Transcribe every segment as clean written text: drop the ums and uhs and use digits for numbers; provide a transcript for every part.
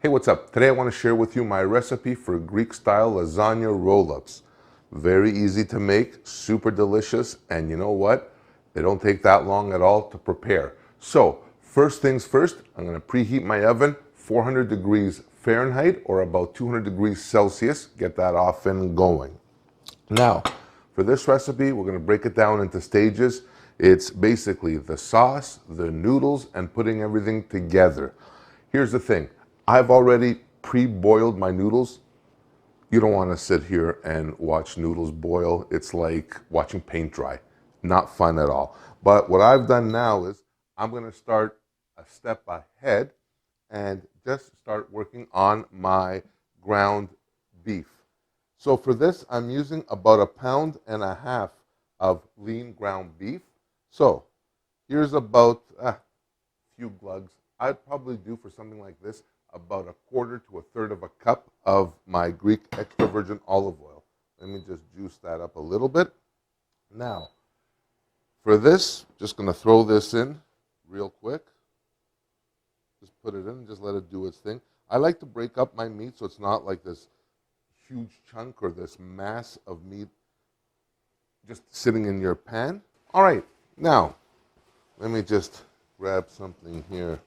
What's up? Today I want to share with you my recipe for Greek-style lasagna roll-ups. Very easy to make, super delicious, and you know what? They don't take that long at all to prepare. So, first things first, I'm going to preheat my oven, 400 degrees Fahrenheit or about 200 degrees Celsius. Get that off and going. Now, for this recipe, we're going to break it down into stages. It's basically the sauce, the noodles, and putting everything together. Here's the thing. I've already pre-boiled my noodles. You don't want to sit here and watch noodles boil. It's like watching paint dry. Not fun at all. But what I've done now is I'm going to start a step ahead and just start working on my ground beef. So for this, I'm using about 1.5 pounds of lean ground beef. So here's about a few glugs. I'd probably do for something like this about 1/4 to 1/3 of a cup of my Greek extra virgin olive oil. Let me just juice that up a little bit. Now, for this, just going to throw this in real quick. Just put it in, just let it do its thing. I like to break up my meat so it's not like this huge chunk or this mass of meat just sitting in your pan. All right, now, let me just grab something here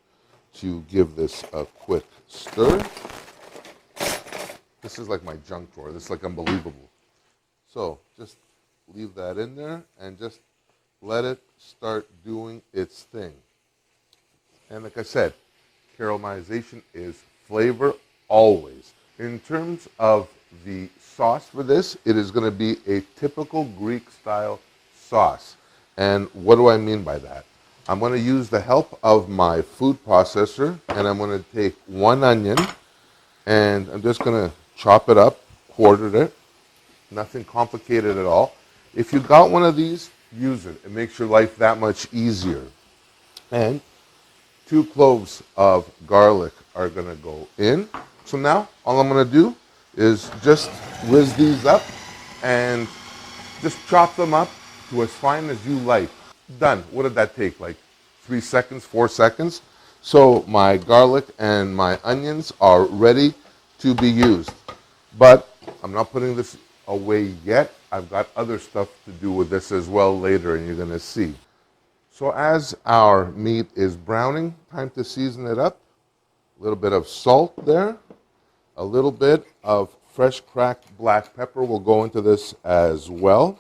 to give this a quick stir. This is like my junk drawer. This is like unbelievable. So just leave that in there and just let it start doing its thing. And like I said, caramelization is flavor always. In terms of the sauce for this, it is going to be a typical Greek style sauce. And what do I mean by that? I'm going to use the help of my food processor, and I'm going to take 1 onion, and I'm just going to chop it up, quarter it. Nothing complicated at all. If you got one of these, use it. It makes your life that much easier. And 2 cloves of garlic are going to go in. So now, all I'm going to do is just whiz these up and just chop them up to as fine as you like. Done. What did that take? Like 3 seconds, 4 seconds? So my garlic and my onions are ready to be used. But I'm not putting this away yet. I've got other stuff to do with this as well later, and you're going to see. So as our meat is browning, time to season it up. A little bit of salt there. A little bit of fresh cracked black pepper will go into this as well.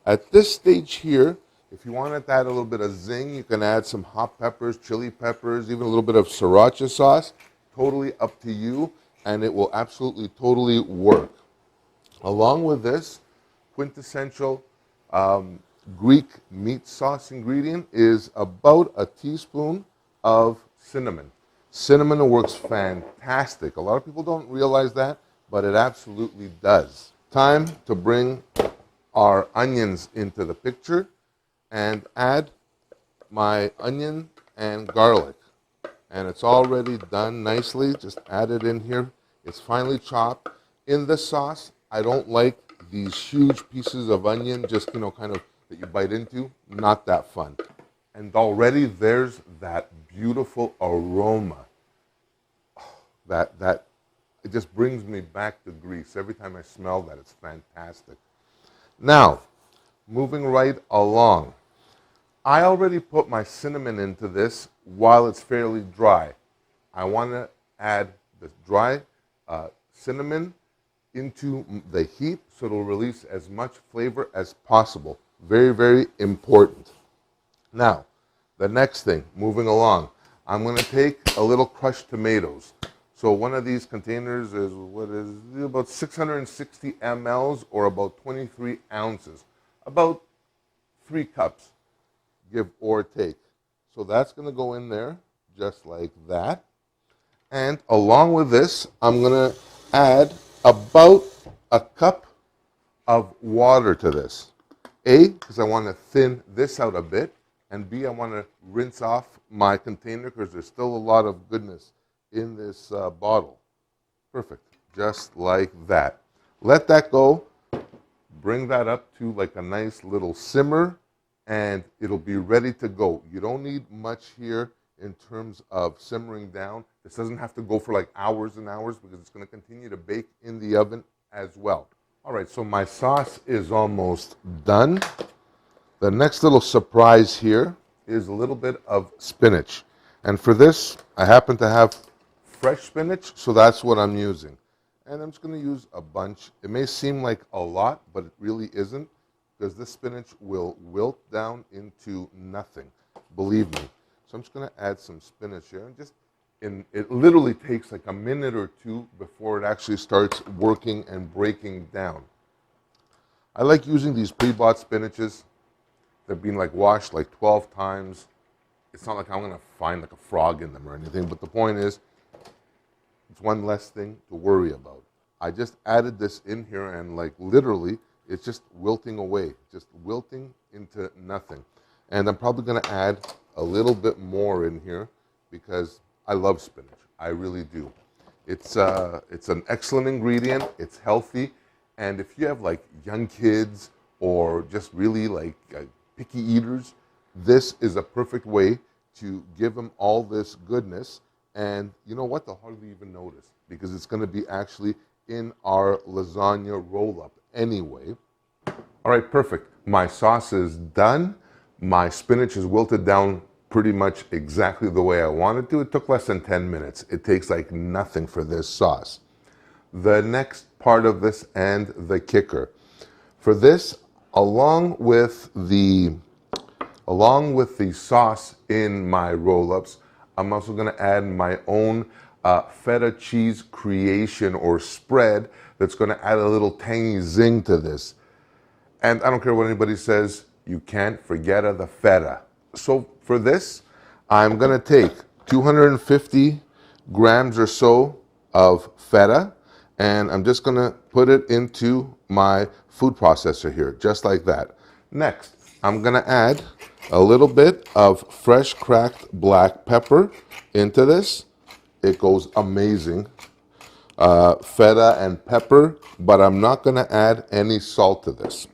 At this stage here, if you want to add a little bit of zing, you can add some hot peppers, chili peppers, even a little bit of sriracha sauce. Totally up to you, and it will absolutely totally work. Along with this, quintessential Greek meat sauce ingredient is about a teaspoon of cinnamon. Cinnamon works fantastic. A lot of people don't realize that, but it absolutely does. Time to bring our onions into the picture and add my onion and garlic. And it's already done nicely. Just add it in here. It's finely chopped. In the sauce, I don't like these huge pieces of onion, just, kind of that you bite into. Not that fun. And already there's that beautiful aroma. That it just brings me back to Greece. Every time I smell that, it's fantastic. Now, moving right along. I already put my cinnamon into this while it's fairly dry. I want to add the dry cinnamon into the heat so it'll release as much flavor as possible. Very, very important. Now, the next thing, moving along, I'm going to take a little crushed tomatoes. So one of these containers is about 660 mLs or about 23 ounces, about 3 cups, give or take. So that's going to go in there just like that. And along with this, I'm going to add about a cup of water to this. A, because I want to thin this out a bit, and B, I want to rinse off my container because there's still a lot of goodness in this bottle. Perfect. Just like that. Let that go. Bring that up to like a nice little simmer, and it'll be ready to go. You don't need much here in terms of simmering down. This doesn't have to go for like hours and hours because it's going to continue to bake in the oven as well. All right, so my sauce is almost done. The next little surprise here is a little bit of spinach. And for this, I happen to have fresh spinach, so that's what I'm using. And I'm just going to use a bunch. It may seem like a lot, but it really isn't, because this spinach will wilt down into nothing, believe me. So I'm just going to add some spinach here, and it literally takes like a minute or two before it actually starts working and breaking down. I like using these pre-bought spinaches. They've been like washed like 12 times. It's not like I'm going to find like a frog in them or anything, but the point is, it's one less thing to worry about. I just added this in here, and like literally, it's just wilting away, just wilting into nothing. And I'm probably going to add a little bit more in here because I love spinach. I really do. It's an excellent ingredient. It's healthy. And if you have like young kids or just really like picky eaters, this is a perfect way to give them all this goodness. And you know what? They'll hardly even notice because it's going to be actually in our lasagna roll-up anyway. All right, perfect. My sauce is done. My spinach is wilted down pretty much exactly the way I wanted to. It took less than 10 minutes. It takes like nothing for this sauce. The next part of this and the kicker. For this, along with the sauce in my roll-ups, I'm also going to add my own feta cheese creation or spread that's going to add a little tangy zing to this. And I don't care what anybody says, you can't forget the feta. So for this, I'm going to take 250 grams or so of feta, and I'm just going to put it into my food processor here, just like that. Next, I'm going to add a little bit of fresh cracked black pepper into this. It goes amazing. Feta and pepper, but I'm not going to add any salt to this.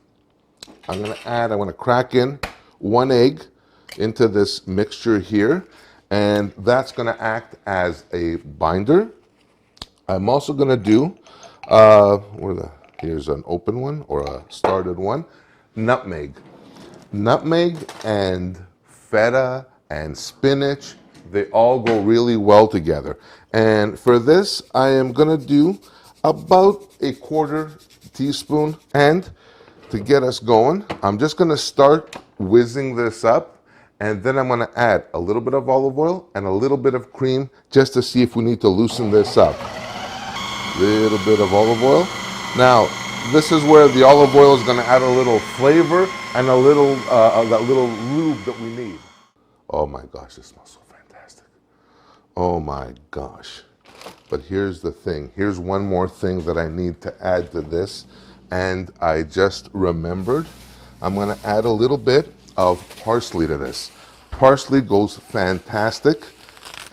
I'm going to crack in 1 egg into this mixture here, and that's going to act as a binder. I'm also going to do, here's an open one or a started one, nutmeg. Nutmeg and feta and spinach, they all go really well together. And for this, I am going to do about 1/4 teaspoon. And to get us going, I'm just going to start whizzing this up. And then I'm going to add a little bit of olive oil and a little bit of cream just to see if we need to loosen this up. Little bit of olive oil. Now, this is where the olive oil is going to add a little flavor and a little that little lube that we need. Oh my gosh, this smells so fantastic. Oh my gosh. But here's the thing. Here's one more thing that I need to add to this, and I just remembered. I'm going to add a little bit of parsley to this. Parsley goes fantastic,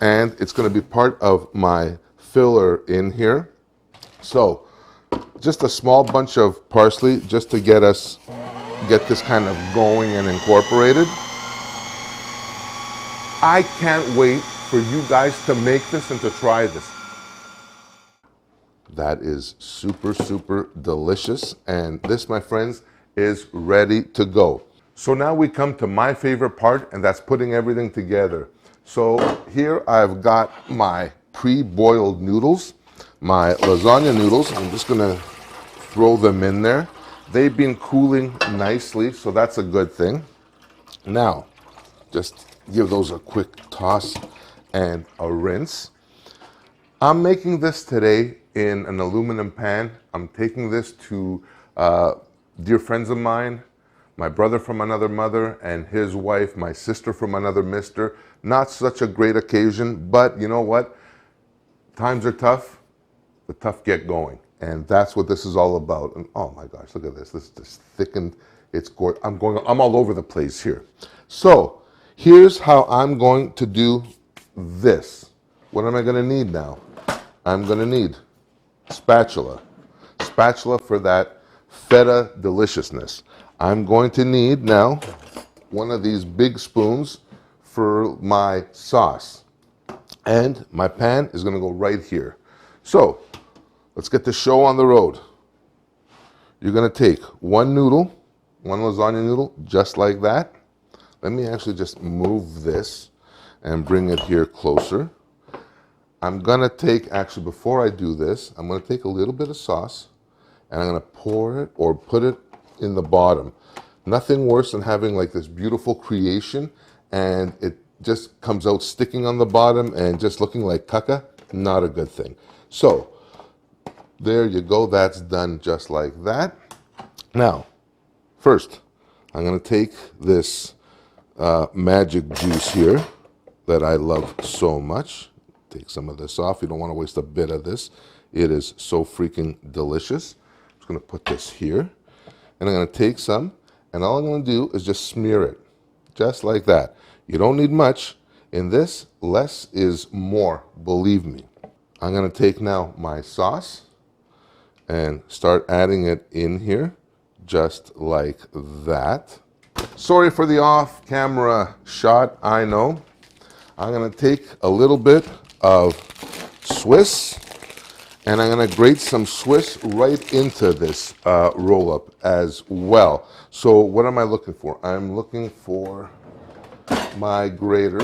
and it's going to be part of my filler in here. So, just a small bunch of parsley just to get this kind of going and incorporated. I can't wait for you guys to make this and to try this. That is super, super delicious. And this, my friends, is ready to go. So now we come to my favorite part, and that's putting everything together. So here I've got my pre-boiled noodles, my lasagna noodles. I'm just gonna throw them in there. They've been cooling nicely, so that's a good thing. Now, just give those a quick toss and a rinse. I'm making this today in an aluminum pan. I'm taking this to dear friends of mine, my brother from another mother and his wife, my sister from another mister. Not such a great occasion, but you know what? Times are tough. The tough get going. And that's what this is all about. And oh my gosh, look at this. This is just thickened. It's gorgeous. I'm all over the place here. So here's how I'm going to do this. What am I going to need now? I'm going to need spatula. Spatula for that feta deliciousness. I'm going to need now one of these big spoons for my sauce. And my pan is going to go right here. So let's get the show on the road. You're going to take one noodle, one lasagna noodle, just like that. Let me actually just move this and bring it here closer. I'm going to take, actually before I do this, I'm going to take a little bit of sauce and I'm going to pour it or put it in the bottom. Nothing worse than having like this beautiful creation and it just comes out sticking on the bottom and just looking like caca. Not a good thing. So there you go. That's done just like that. Now, first, I'm going to take this magic juice here that I love so much. Take some of this off. You don't want to waste a bit of this. It is so freaking delicious. I'm just going to put this here. And I'm going to take some, and all I'm going to do is just smear it. Just like that. You don't need much. In this, less is more, believe me. I'm going to take now my sauce and start adding it in here, just like that. Sorry for the off-camera shot, I know. I'm going to take a little bit of Swiss, and I'm going to grate some Swiss right into this roll-up as well. So what am I looking for? I'm looking for my grater,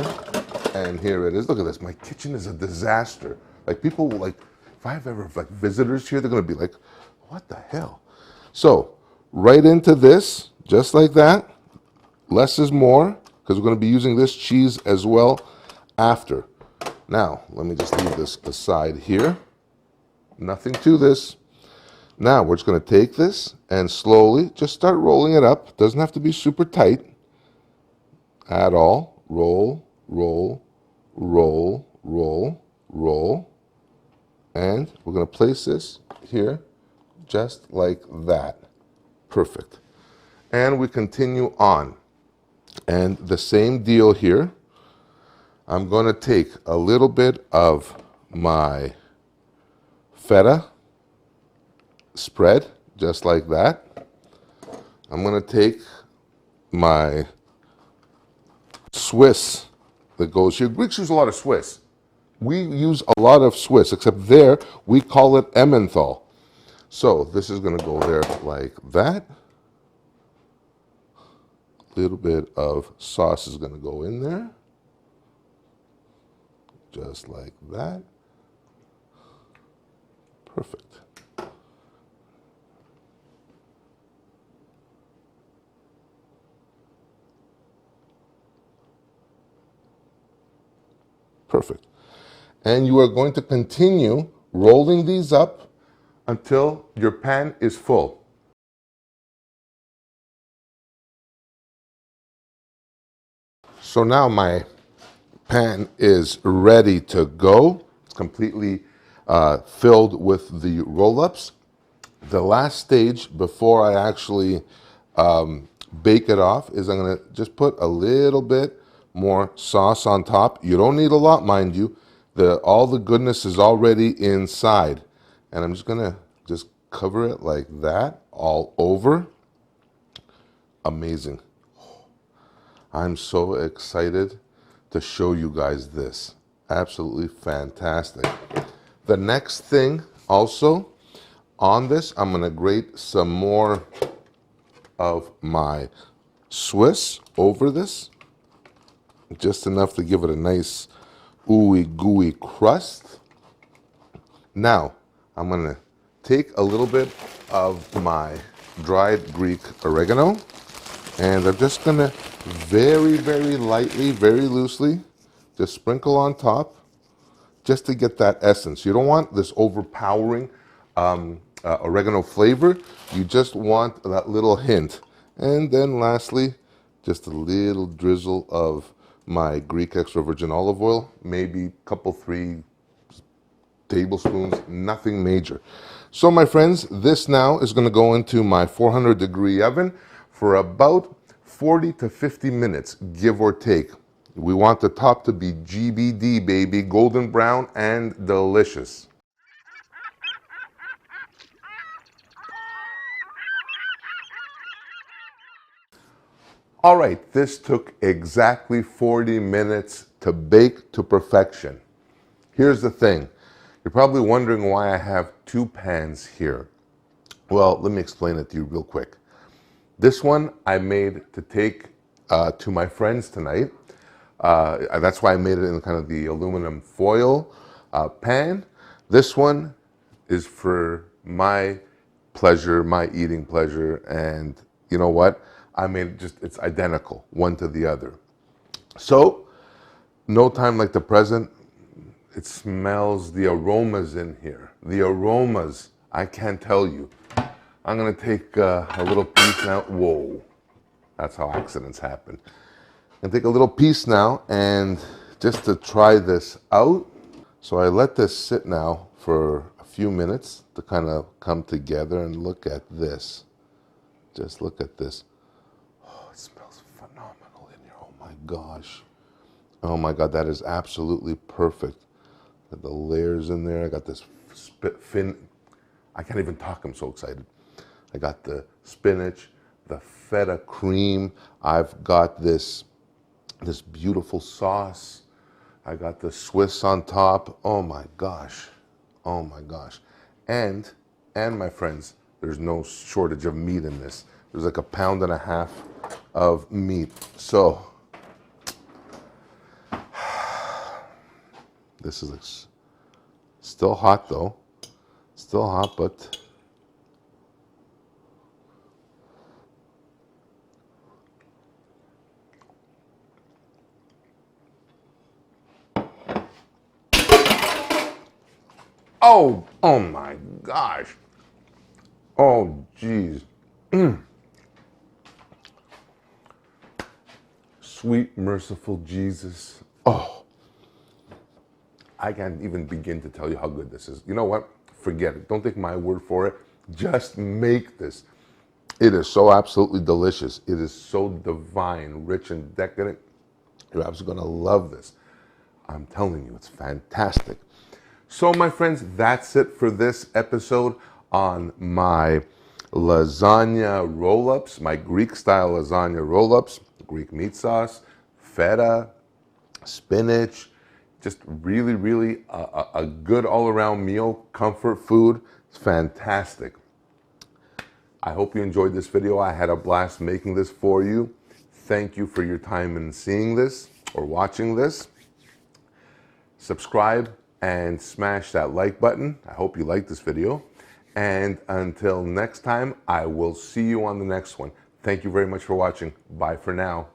and here it is. Look at this. My kitchen is a disaster. Like people, like if I have ever like visitors here, they're going to be like, what the hell? So right into this, just like that. Less is more, because we're going to be using this cheese as well after. Now, let me just leave this aside here. Nothing to this. Now, we're just going to take this and slowly just start rolling it up. Doesn't have to be super tight at all. Roll, roll, roll, roll, roll. And we're going to place this here just like that. Perfect. And we continue on. And the same deal here. I'm going to take a little bit of my feta spread, just like that. I'm going to take my Swiss that goes here. Greeks use a lot of Swiss. We use a lot of Swiss, except there we call it Emmenthal. So this is going to go there like that. A little bit of sauce is going to go in there. Just like that. Perfect. Perfect. And you are going to continue rolling these up until your pan is full. So now my pan is ready to go. It's completely filled with the roll-ups. The last stage before I actually bake it off is I'm going to just put a little bit more sauce on top. You don't need a lot, mind you. All the goodness is already inside. And I'm just going to just cover it like that all over. Amazing. I'm so excited to show you guys this. Absolutely fantastic. The next thing also on this, I'm going to grate some more of my Swiss over this. Just enough to give it a nice ooey gooey crust. Now, I'm going to take a little bit of my dried Greek oregano, and I'm just going to very, very lightly, very loosely, just sprinkle on top, just to get that essence. You don't want this overpowering oregano flavor. You just want that little hint. And then lastly, just a little drizzle of my Greek extra virgin olive oil, maybe a couple, 3 tablespoons, nothing major. So my friends, this now is going to go into my 400-degree oven for about 40 to 50 minutes, give or take. We want the top to be GBD, baby, golden brown and delicious. All right, this took exactly 40 minutes to bake to perfection. Here's the thing. You're probably wondering why I have two pans here. Well, let me explain it to you real quick. This one I made to take to my friends tonight. That's why I made it in kind of the aluminum foil pan. This one is for my pleasure, my eating pleasure, and you know what? I made it it's identical, one to the other. So, no time like the present. It smells the aromas in here. The aromas, I can't tell you. I'm gonna take a little piece now. Whoa, that's how accidents happen. I'm gonna take a little piece now and just to try this out. So I let this sit now for a few minutes to kind of come together, and look at this. Just look at this. Oh, it smells phenomenal in here. Oh my gosh. Oh my God, that is absolutely perfect. Got the layers in there. I got this I can't even talk, I'm so excited. I got the spinach, the feta cream. I've got this beautiful sauce. I got the Swiss on top. Oh my gosh. Oh my gosh. And my friends, there's no shortage of meat in this. There's like 1.5 pounds of meat. So this is still hot though. Still hot, but oh my gosh. Oh geez. Sweet, merciful Jesus. Oh, I can't even begin to tell you how good this is. You know what? Forget it. Don't take my word for it. Just make this. It is so absolutely delicious. It is so divine, rich, and decadent. You're absolutely going to love this. I'm telling you, it's fantastic. So, my friends, that's it for this episode on my lasagna roll-ups, my Greek-style lasagna roll-ups, Greek meat sauce, feta, spinach, just really, really a good all-around meal, comfort food. It's fantastic. I hope you enjoyed this video. I had a blast making this for you. Thank you for your time in seeing this or watching this. Subscribe and smash that like button. I hope you liked this video. And until next time, I will see you on the next one. Thank you very much for watching. Bye for now.